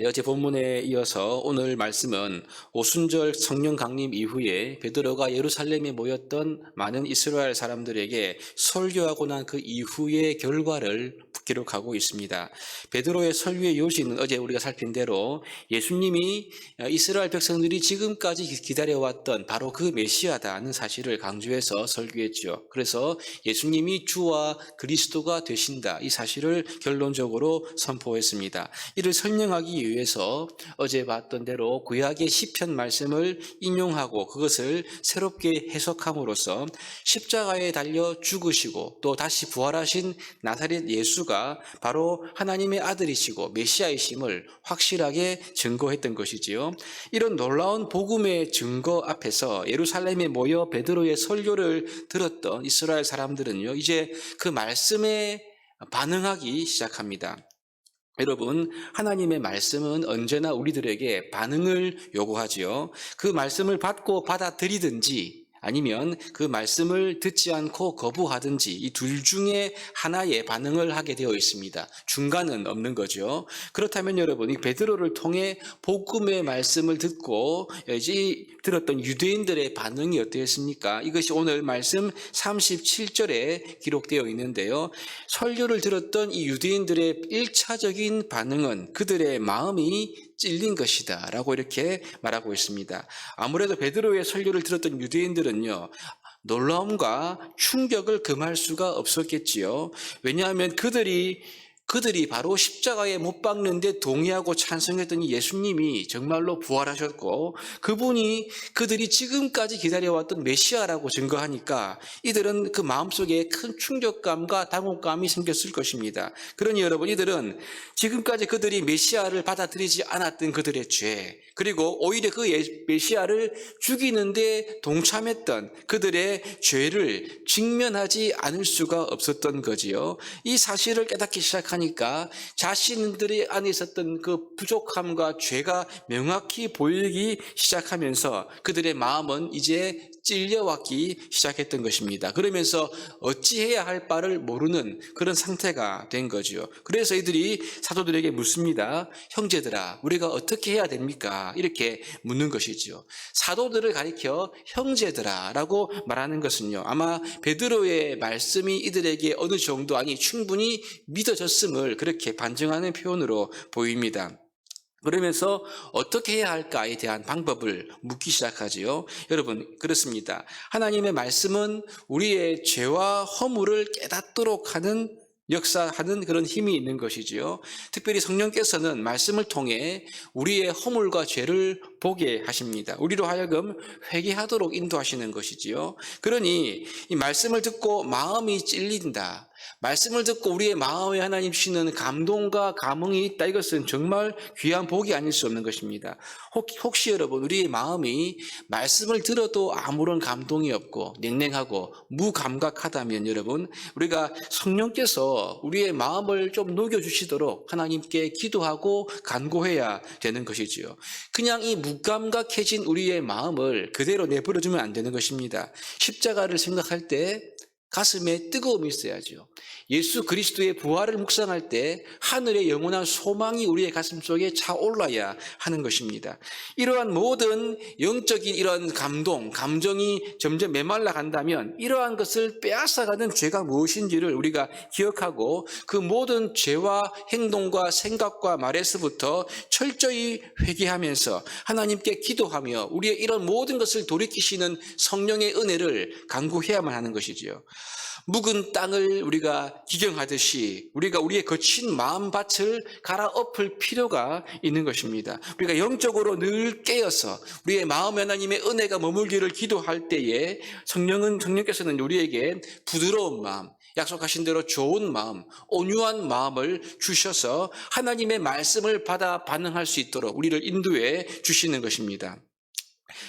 네, 어제 본문에 이어서 오늘 말씀은 오순절 성령 강림 이후에 베드로가 예루살렘에 모였던 많은 이스라엘 사람들에게 설교하고 난 그 이후의 결과를 기록하고 있습니다. 베드로의 설교의 요지는 어제 우리가 살핀 대로 예수님이 이스라엘 백성들이 지금까지 기다려왔던 바로 그 메시아다는 사실을 강조해서 설교했죠. 그래서 예수님이 주와 그리스도가 되신다, 이 사실을 결론적으로 선포했습니다. 이를 설명하기 위해서 어제 봤던 대로 구약의 시편 말씀을 인용하고 그것을 새롭게 해석함으로써 십자가에 달려 죽으시고 또 다시 부활하신 나사렛 예수가 바로 하나님의 아들이시고 메시아이심을 확실하게 증거했던 것이지요. 이런 놀라운 복음의 증거 앞에서 예루살렘에 모여 베드로의 설교를 들었던 이스라엘 사람들은요, 이제 그 말씀에 반응하기 시작합니다. 여러분, 하나님의 말씀은 언제나 우리들에게 반응을 요구하지요. 그 말씀을 받고 받아들이든지 아니면 그 말씀을 듣지 않고 거부하든지 이 둘 중에 하나의 반응을 하게 되어 있습니다. 중간은 없는 거죠. 그렇다면 여러분, 이 베드로를 통해 복음의 말씀을 듣고 이제 들었던 유대인들의 반응이 어땠습니까? 이것이 오늘 말씀 37절에 기록되어 있는데요. 설교를 들었던 이 유대인들의 1차적인 반응은 그들의 마음이 찔린 것이다 라고 이렇게 말하고 있습니다. 아무래도 베드로의 설교를 들었던 유대인들은요, 놀라움과 충격을 금할 수가 없었겠지요. 왜냐하면 그들이 바로 십자가에 못 박는데 동의하고 찬성했던 이 예수님이 정말로 부활하셨고 그분이 그들이 지금까지 기다려왔던 메시아라고 증거하니까 이들은 그 마음속에 큰 충격감과 당혹감이 생겼을 것입니다. 그러니 여러분, 이들은 지금까지 그들이 메시아를 받아들이지 않았던 그들의 죄, 그리고 오히려 그 메시아를 죽이는데 동참했던 그들의 죄를 직면하지 않을 수가 없었던 거지요. 이 사실을 깨닫기 시작하니까 자신들의 안에 있었던 그 부족함과 죄가 명확히 보이기 시작하면서 그들의 마음은 이제 찔려왔기 시작했던 것입니다. 그러면서 어찌해야 할 바를 모르는 그런 상태가 된 거죠. 그래서 이들이 사도들에게 묻습니다. 형제들아, 우리가 어떻게 해야 됩니까? 이렇게 묻는 것이죠. 사도들을 가리켜 형제들아 라고 말하는 것은요, 아마 베드로의 말씀이 이들에게 어느 정도 아니 충분히 믿어졌음을 그렇게 반증하는 표현으로 보입니다. 그러면서 어떻게 해야 할까에 대한 방법을 묻기 시작하지요. 여러분, 그렇습니다. 하나님의 말씀은 우리의 죄와 허물을 깨닫도록 하는 역사하는 그런 힘이 있는 것이지요. 특별히 성령께서는 말씀을 통해 우리의 허물과 죄를 보게 하십니다. 우리로 하여금 회개하도록 인도하시는 것이지요. 그러니 이 말씀을 듣고 마음이 찔린다, 말씀을 듣고 우리의 마음에 하나님 주시는 감동과 감흥이 있다, 이것은 정말 귀한 복이 아닐 수 없는 것입니다. 혹시 여러분, 우리의 마음이 말씀을 들어도 아무런 감동이 없고 냉랭하고 무감각하다면 여러분, 우리가 성령께서 우리의 마음을 좀 녹여주시도록 하나님께 기도하고 간구해야 되는 것이지요. 그냥 이 무감각해진 우리의 마음을 그대로 내버려두면 안 되는 것입니다. 십자가를 생각할 때 가슴에 뜨거움이 있어야죠. 예수 그리스도의 부활을 묵상할 때 하늘의 영원한 소망이 우리의 가슴 속에 차올라야 하는 것입니다. 이러한 모든 영적인 이런 감동, 감정이 점점 메말라 간다면 이러한 것을 빼앗아가는 죄가 무엇인지를 우리가 기억하고 그 모든 죄와 행동과 생각과 말에서부터 철저히 회개하면서 하나님께 기도하며 우리의 이런 모든 것을 돌이키시는 성령의 은혜를 간구해야만 하는 것이지요. 묵은 땅을 우리가 기경하듯이 우리가 우리의 거친 마음밭을 갈아엎을 필요가 있는 것입니다. 우리가 영적으로 늘 깨어서 우리의 마음에 하나님의 은혜가 머물기를 기도할 때에 성령께서는 우리에게 부드러운 마음, 약속하신 대로 좋은 마음, 온유한 마음을 주셔서 하나님의 말씀을 받아 반응할 수 있도록 우리를 인도해 주시는 것입니다.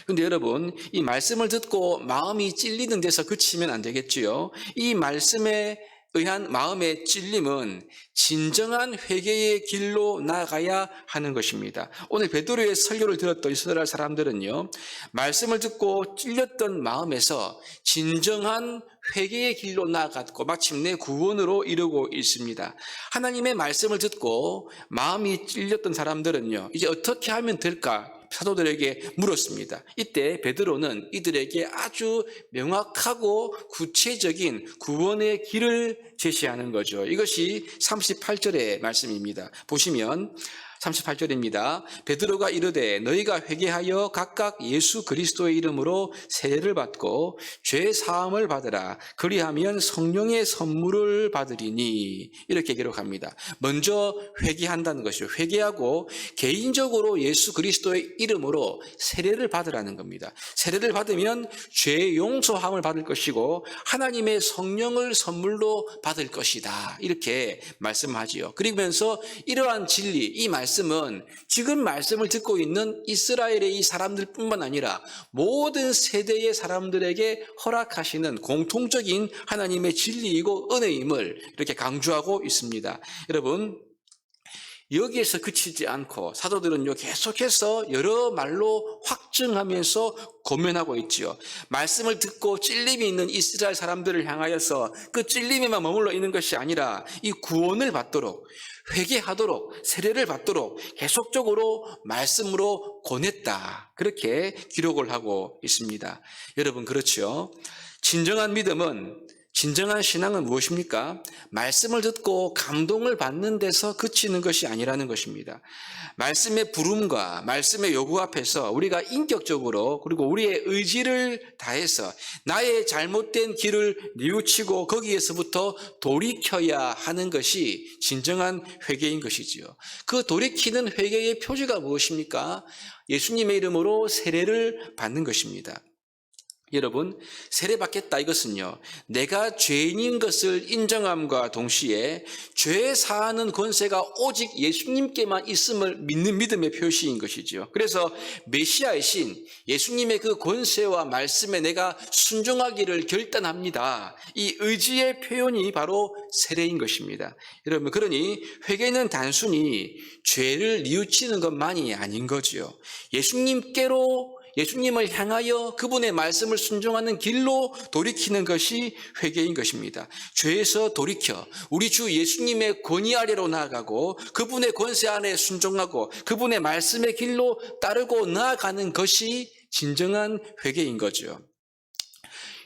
그런데 여러분, 이 말씀을 듣고 마음이 찔리는 데서 그치면 안 되겠지요. 이 말씀의 의한 마음의 찔림은 진정한 회개의 길로 나아가야 하는 것입니다. 오늘 베드로의 설교를 들었던 이스라엘 사람들은요, 말씀을 듣고 찔렸던 마음에서 진정한 회개의 길로 나아갔고 마침내 구원으로 이르고 있습니다. 하나님의 말씀을 듣고 마음이 찔렸던 사람들은요, 이제 어떻게 하면 될까? 사도들에게 물었습니다. 이때 베드로는 이들에게 아주 명확하고 구체적인 구원의 길을 제시하는 거죠. 이것이 38절의 말씀입니다. 보시면 38절입니다. 베드로가 이르되 너희가 회개하여 각각 예수 그리스도의 이름으로 세례를 받고 죄 사함을 받으라. 그리하면 성령의 선물을 받으리니. 이렇게 기록합니다. 먼저 회개한다는 것이죠. 회개하고 개인적으로 예수 그리스도의 이름으로 세례를 받으라는 겁니다. 세례를 받으면 죄 용서함을 받을 것이고 하나님의 성령을 선물로 받을 것이다. 이렇게 말씀하지요. 그러면서 이러한 진리, 이 말씀은 지금 말씀을 듣고 있는 이스라엘의 이 사람들뿐만 아니라 모든 세대의 사람들에게 허락하시는 공통적인 하나님의 진리이고 은혜임을 이렇게 강조하고 있습니다. 여러분, 여기에서 그치지 않고 사도들은요, 계속해서 여러 말로 확증하면서 고면하고 있지요. 말씀을 듣고 찔림이 있는 이스라엘 사람들을 향하여서 그 찔림에만 머물러 있는 것이 아니라 이 구원을 받도록, 회개하도록, 세례를 받도록 계속적으로 말씀으로 권했다. 그렇게 기록을 하고 있습니다. 여러분, 그렇죠? 진정한 믿음은, 진정한 신앙은 무엇입니까? 말씀을 듣고 감동을 받는 데서 그치는 것이 아니라는 것입니다. 말씀의 부름과 말씀의 요구 앞에서 우리가 인격적으로 그리고 우리의 의지를 다해서 나의 잘못된 길을 뉘우치고 거기에서부터 돌이켜야 하는 것이 진정한 회개인 것이지요. 그 돌이키는 회개의 표지가 무엇입니까? 예수님의 이름으로 세례를 받는 것입니다. 여러분, 세례받겠다 이것은요, 내가 죄인인 것을 인정함과 동시에 죄 사하는 권세가 오직 예수님께만 있음을 믿는 믿음의 표시인 것이죠. 그래서 메시아이신 예수님의 그 권세와 말씀에 내가 순종하기를 결단합니다. 이 의지의 표현이 바로 세례인 것입니다. 여러분, 그러니 회개는 단순히 죄를 뉘우치는 것만이 아닌 거지요. 예수님을 향하여 그분의 말씀을 순종하는 길로 돌이키는 것이 회개인 것입니다. 죄에서 돌이켜 우리 주 예수님의 권위 아래로 나아가고 그분의 권세 안에 순종하고 그분의 말씀의 길로 따르고 나아가는 것이 진정한 회개인 거죠.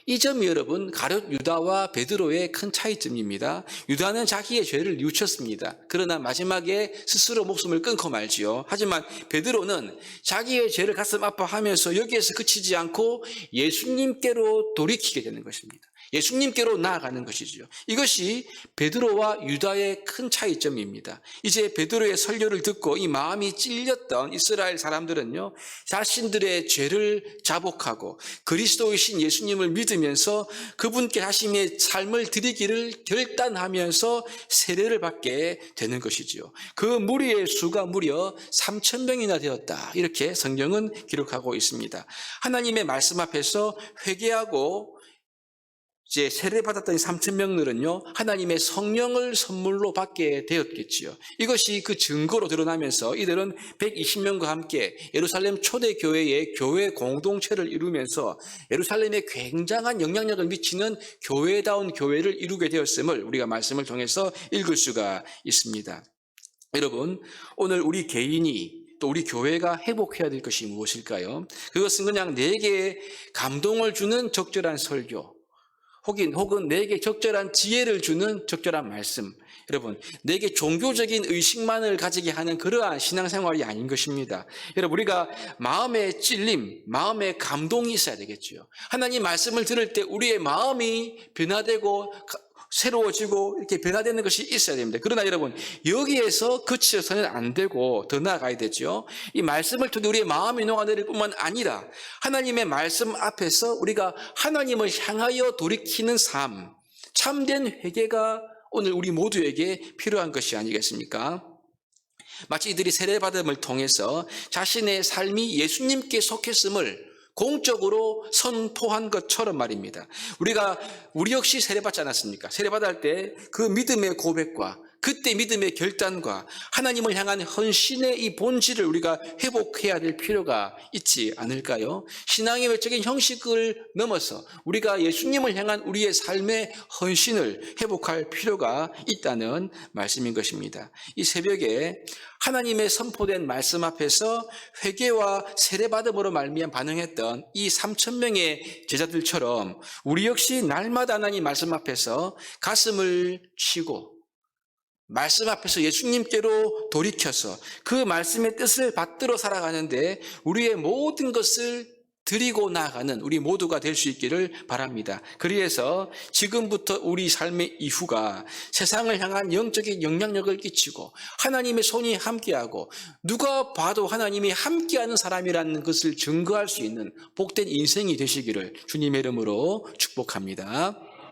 이 점이 여러분, 가룟 유다와 베드로의 큰 차이점입니다. 유다는 자기의 죄를 뉘우쳤습니다. 그러나 마지막에 스스로 목숨을 끊고 말지요. 하지만 베드로는 자기의 죄를 가슴 아파하면서 여기에서 그치지 않고 예수님께로 돌이키게 되는 것입니다. 예수님께로 나아가는 것이죠. 이것이 베드로와 유다의 큰 차이점입니다. 이제 베드로의 설교를 듣고 이 마음이 찔렸던 이스라엘 사람들은요, 자신들의 죄를 자복하고 그리스도이신 예수님을 믿으면서 그분께 자신의 삶을 드리기를 결단하면서 세례를 받게 되는 것이죠. 그 무리의 수가 무려 3,000명이나 되었다. 이렇게 성경은 기록하고 있습니다. 하나님의 말씀 앞에서 회개하고 이제 세례받았던 3,000명들은요, 하나님의 성령을 선물로 받게 되었겠지요. 이것이 그 증거로 드러나면서 이들은 120명과 함께 예루살렘 초대교회의 교회 공동체를 이루면서 예루살렘에 굉장한 영향력을 미치는 교회다운 교회를 이루게 되었음을 우리가 말씀을 통해서 읽을 수가 있습니다. 여러분, 오늘 우리 개인이 또 우리 교회가 회복해야 될 것이 무엇일까요? 그것은 그냥 내게 감동을 주는 적절한 설교, 혹은 내게 적절한 지혜를 주는 적절한 말씀. 여러분, 내게 종교적인 의식만을 가지게 하는 그러한 신앙생활이 아닌 것입니다. 여러분, 우리가 마음의 찔림, 마음의 감동이 있어야 되겠죠. 하나님 말씀을 들을 때 우리의 마음이 변화되고 새로워지고 이렇게 변화되는 것이 있어야 됩니다. 그러나 여러분, 여기에서 그치서는 안 되고 더 나아가야 되죠. 이 말씀을 통해 우리의 마음이 녹아내릴 뿐만 아니라 하나님의 말씀 앞에서 우리가 하나님을 향하여 돌이키는 삶, 참된 회개가 오늘 우리 모두에게 필요한 것이 아니겠습니까? 마치 이들이 세례받음을 통해서 자신의 삶이 예수님께 속했음을 공적으로 선포한 것처럼 말입니다. 우리 역시 세례받지 않았습니까? 세례받을 때 그 믿음의 고백과 그때 믿음의 결단과 하나님을 향한 헌신의 이 본질을 우리가 회복해야 될 필요가 있지 않을까요? 신앙의 외적인 형식을 넘어서 우리가 예수님을 향한 우리의 삶의 헌신을 회복할 필요가 있다는 말씀인 것입니다. 이 새벽에 하나님의 선포된 말씀 앞에서 회개와 세례받음으로 말미암아 반응했던 이 3,000명의 제자들처럼 우리 역시 날마다 하나님 말씀 앞에서 가슴을 치고 말씀 앞에서 예수님께로 돌이켜서 그 말씀의 뜻을 받들어 살아가는데 우리의 모든 것을 드리고 나아가는 우리 모두가 될 수 있기를 바랍니다. 그래서 지금부터 우리 삶의 이후가 세상을 향한 영적인 영향력을 끼치고 하나님의 손이 함께하고 누가 봐도 하나님이 함께하는 사람이라는 것을 증거할 수 있는 복된 인생이 되시기를 주님의 이름으로 축복합니다.